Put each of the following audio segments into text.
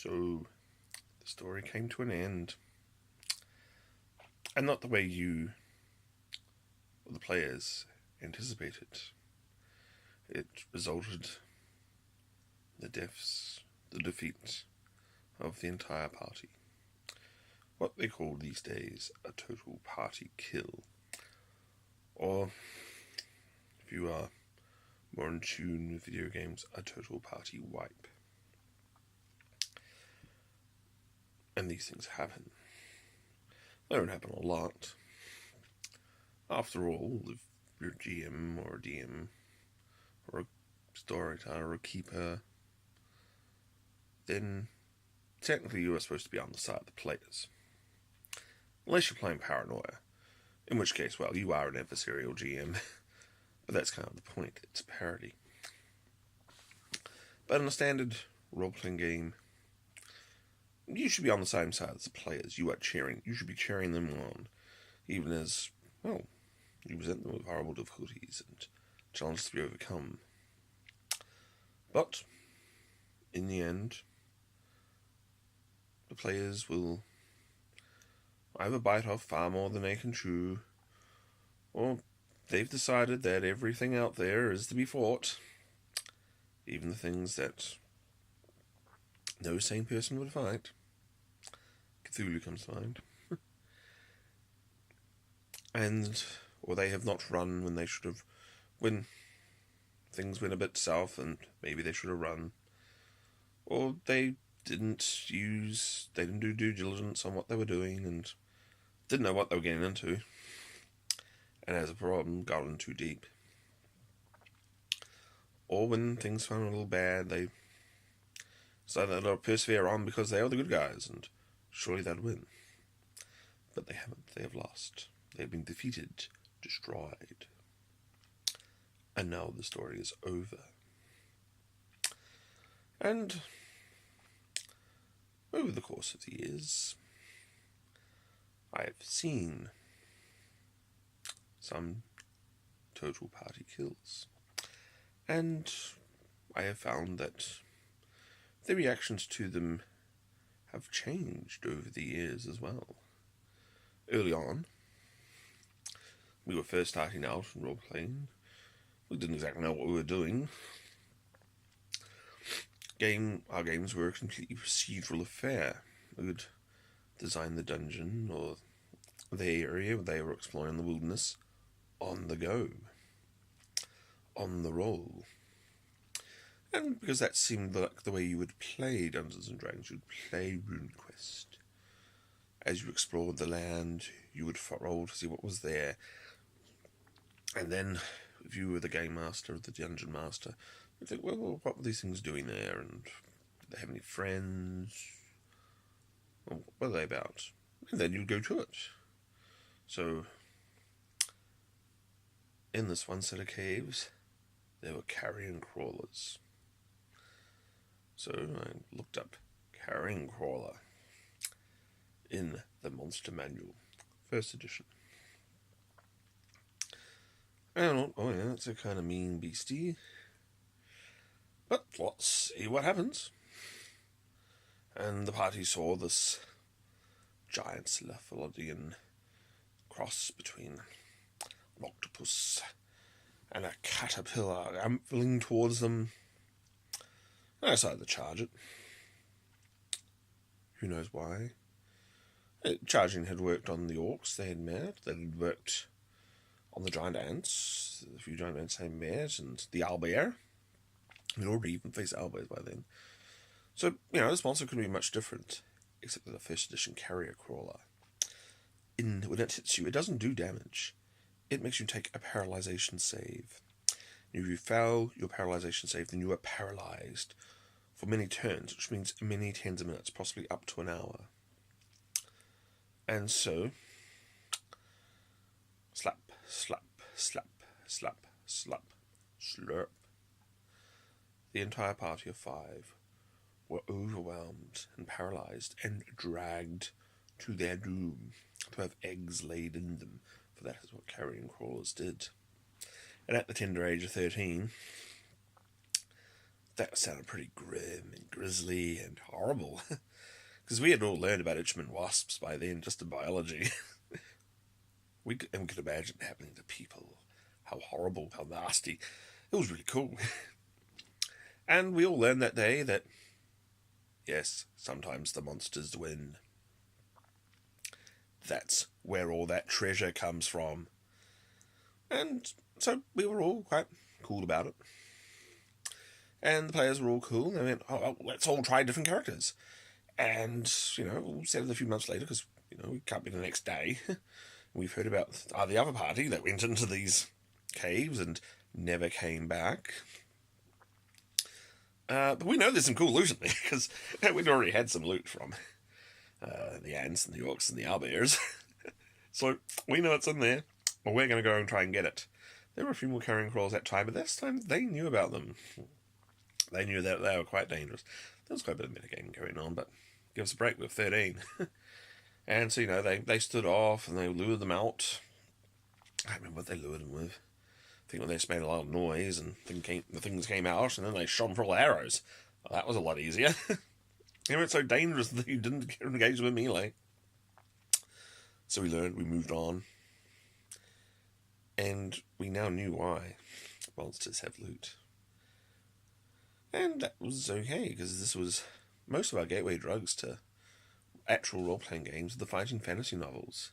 So, the story came to an end. And not the way you, or the players, anticipated. It resulted in the deaths, the defeat of the entire party. What they call these days a total party kill. Or, if you are more in tune with video games, a total party wipe. And these things happen. They don't happen a lot. After all, if you're a GM or a DM or a storyteller or a keeper, then technically you are supposed to be on the side of the players. Unless you're playing Paranoia, in which case, well, you are an adversarial GM, but that's kind of the point, it's a parody. But in a standard role-playing game, you should be on the same side as the players. You should be cheering them on, even as, well, you present them with horrible difficulties and challenges to be overcome. But, in the end, the players will either bite off far more than they can chew, or they've decided that everything out there is to be fought, even the things that no sane person would fight. Cthulhu comes to mind. Or they have not run when they should have, when things went a bit south and maybe they should have run. Or they didn't do due diligence on what they were doing and didn't know what they were getting into. And as a problem, got in too deep. Or when things went a little bad, they decided to persevere on because they are the good guys and surely they'd win. But they haven't. They have lost. They have been defeated, destroyed. And now the story is over. And over the course of the years, I have seen some total party kills. And I have found that the reactions to them have changed over the years as well. Early on, we were first starting out in role-playing. We didn't exactly know what we were doing. Our games were a completely procedural affair. We would design the dungeon or the area where they were exploring the wilderness on the go, on the roll. And because that seemed like the way you would play Dungeons & Dragons, you would play RuneQuest. As you explored the land, you would roll to see what was there. And then, if you were the game master or the dungeon master, you'd think, well, what were these things doing there? And did they have any friends? Or what are they about? And then you'd go to it. So, in this one set of caves, there were carrion crawlers. So I looked up carrion crawler in the Monster Manual, first edition. And I thought, oh yeah, that's a kind of mean beastie. But let's see what happens. And the party saw this giant Cephalodian cross between an octopus and a caterpillar ambling towards them. And I decided to charge it. Who knows why? Charging had worked on the orcs they had met. They had worked on the giant ants. A few giant ants they met, and the owlbear. We'd already even faced owlbears by then. So, this monster couldn't be much different, except that the first edition carrier crawler. When it hits you, it doesn't do damage. It makes you take a paralyzation save. If you fail your paralyzation save, then you are paralyzed for many turns, which means many tens of minutes, possibly up to an hour. And so, slap, slap, slap, slap, slap, slurp. The entire party of 5 were overwhelmed and paralyzed and dragged to their doom, to have eggs laid in them, for that is what carrion crawlers did. And at the tender age of 13, That sounded pretty grim and grisly and horrible. Because we had all learned about Itchman wasps by then, just in biology. we could imagine it happening to people. How horrible, how nasty. It was really cool. And we all learned that day that, yes, sometimes the monsters win. That's where all that treasure comes from. And so we were all quite cool about it. And the players were all cool. They went, oh, well, let's all try different characters. And, we'll set it a few months later because, we can't be the next day. We've heard about the other party that went into these caves and never came back. But we know there's some cool loot in there because we'd already had some loot from the ants and the orcs and the owlbears. So we know it's in there. Well, we're going to go and try and get it. There were a few more carrion crawls that time, but this time they knew about them. They knew that they were quite dangerous. There was quite a bit of metagaming going on, but give us a break, we were 13. And so, they stood off and they lured them out. I can't remember what they lured them with. I think when they just made a lot of noise and the things came out and then they shot them full of arrows. Well, that was a lot easier. They weren't so dangerous that you didn't get engaged with melee. So we learned, we moved on. And we now knew why monsters have loot. And that was okay, because this was most of our gateway drugs to actual role-playing games, the fighting fantasy novels.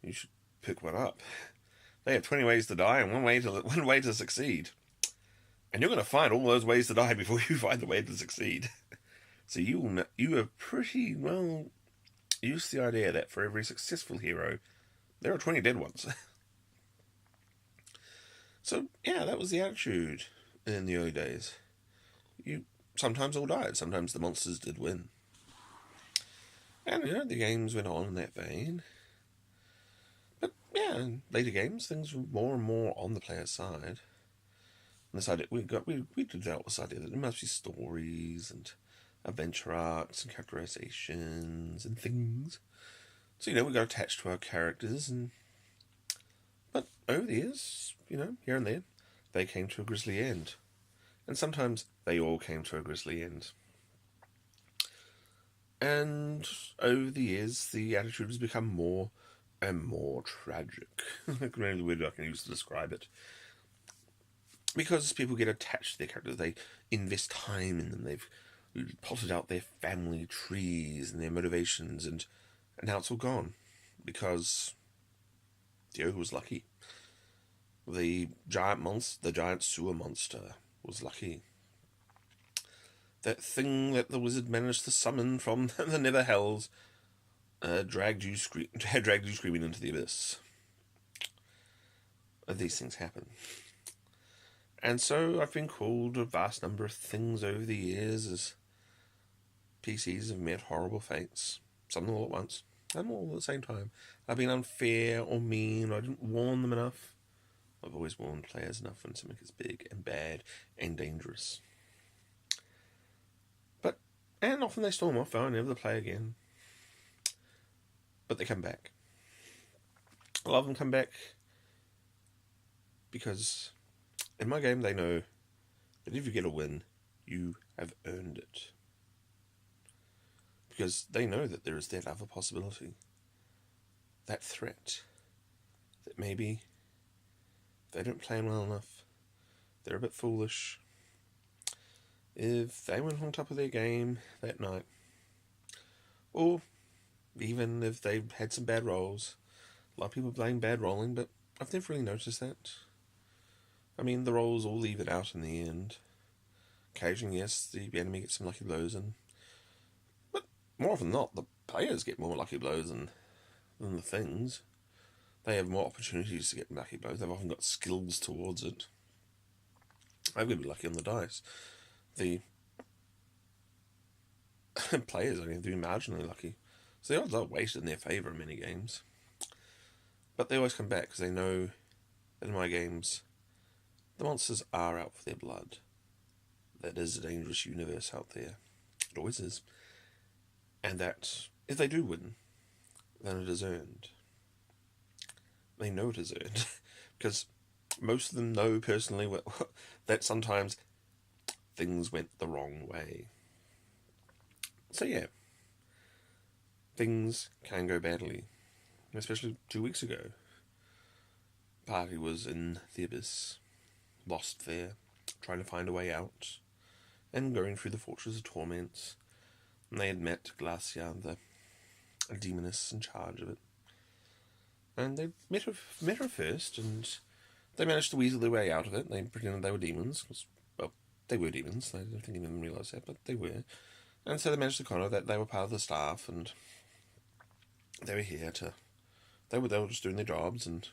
You should pick one up. They have 20 ways to die and one way to succeed. And you're going to find all those ways to die before you find the way to succeed. So you are pretty well used to the idea that for every successful hero, there are 20 dead ones. So, yeah, that was the attitude in the early days. You sometimes all died, sometimes the monsters did win. And, the games went on in that vein. But, yeah, in later games, things were more and more on the player's side. And this idea, we developed this idea that there must be stories and adventure arcs and characterizations and things. So, we got attached to our characters But over the years, here and there, they came to a grisly end. And sometimes they all came to a grisly end. And over the years, the attitude has become more and more tragic. That's really the word I can use to describe it. Because people get attached to their characters, they invest time in them, they've plotted out their family trees and their motivations, and now it's all gone. Because Dio was lucky. The giant sewer monster was lucky. That thing that the wizard managed to summon from the nether hells dragged you screaming into the abyss. These things happen. And so I've been called a vast number of things over the years as PCs have met horrible fates. Some all at once, some all at the same time. I've been unfair or mean, or I didn't warn them enough. I've always warned players enough when something is big and bad and dangerous. And often they storm off, oh, never to play again. But they come back. A lot of them come back because in my game they know that if you get a win, you have earned it. Because they know that there is that other possibility. That threat. That maybe if they don't plan well enough, they're a bit foolish. If they went on top of their game that night, or even if they had some bad rolls. A lot of people blame bad rolling, but I've never really noticed that. I mean, the rolls all leave it out in the end. Occasionally, yes, the enemy gets some lucky blows, but more often than not, the players get more lucky blows than the things. They have more opportunities to get lucky blows. They've often got skills towards it. I've got to be lucky on the dice. The players only have to be marginally lucky. So the odds are weighted in their favour in many games. But they always come back because they know that in my games, the monsters are out for their blood. That is a dangerous universe out there. It always is. And that if they do win, then it is earned. They know it is earned. Because most of them know personally that sometimes things went the wrong way. So yeah, things can go badly. Especially 2 weeks ago. Party was in the abyss, lost there, trying to find a way out, and going through the Fortress of Torments. And they had met Glacia, the demoness in charge of it. And they met her first, and they managed to weasel their way out of it. They pretended they were demons, because, well, they were demons. I don't think anyone realised that, but they were. And so they managed to convey that they were part of the staff, and they were here to... They were just doing their jobs, and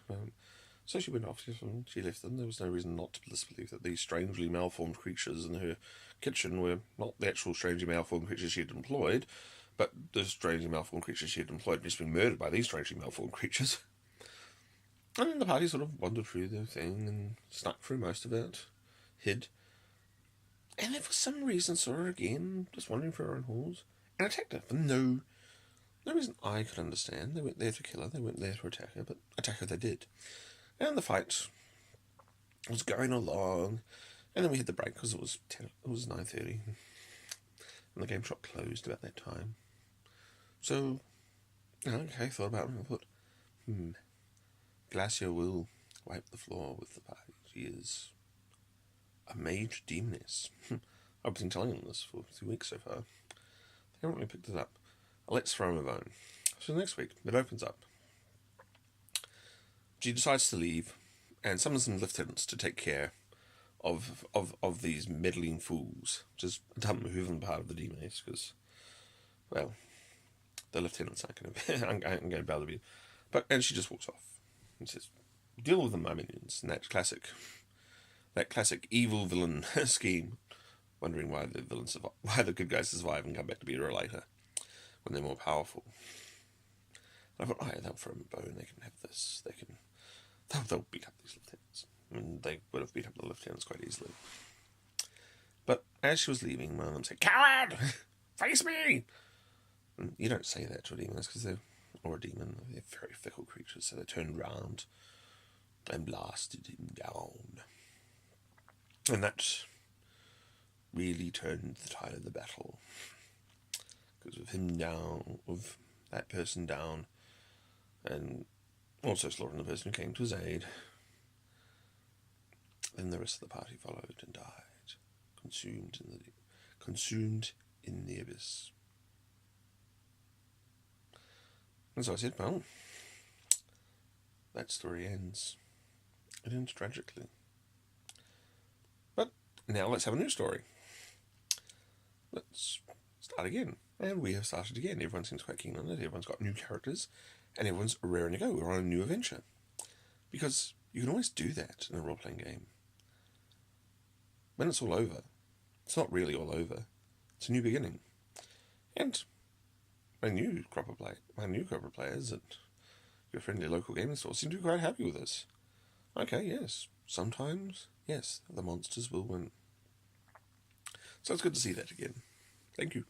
so she went off, and she left them. There was no reason not to disbelieve that these strangely malformed creatures in her kitchen were not the actual strangely malformed creatures she had employed, but the strangely malformed creatures she had employed just being murdered by these strangely malformed creatures. And then the party sort of wandered through the thing and snuck through most of it, hid, and then for some reason saw her again, just wandering through her own halls, and attacked her for no reason I could understand. They weren't there to kill her, they weren't there to attack her, but attack her they did. And the fight was going along, and then we hit the break because it was 9:30, and the game shop closed about that time. So, okay, thought about it, and I thought, Glacia will wipe the floor with the party. She is a mage demoness. I've been telling them this for 2 weeks so far. They haven't really picked it up. Let's throw them a bone. So next week, it opens up. She decides to leave, and summons some lieutenants to take care of these meddling fools. Just a dumb move on the part of the demoness, because, well, the lieutenants aren't going to be able to be. And she just walks off and says, "Deal with them, my minions." And that classic evil villain scheme, wondering why the good guys survive and come back to beat her later when they're more powerful. And I thought, they'll throw them a bone. They can have this. They'll beat up these lieutenants. I mean, they would have beat up the lieutenants quite easily. But as she was leaving, one of them said, "Coward! Face me!" And you don't say that to a demon, or a demon. They're very fickle creatures, so they turned round and blasted him down. And that really turned the tide of the battle. Because with him down, with that person down, and also slaughtering the person who came to his aid, then the rest of the party followed and died, consumed in the abyss. And so I said, well, that story ends. It ends tragically. But now let's have a new story. Let's start again. And we have started again. Everyone seems quite keen on it. Everyone's got new characters. And everyone's raring to go. We're on a new adventure. Because you can always do that in a role-playing game. When it's all over, it's not really all over. It's a new beginning. And my new crop of players at your friendly local gaming store seem to be quite happy with this. Okay, yes. Sometimes, yes, the monsters will win. So it's good to see that again. Thank you.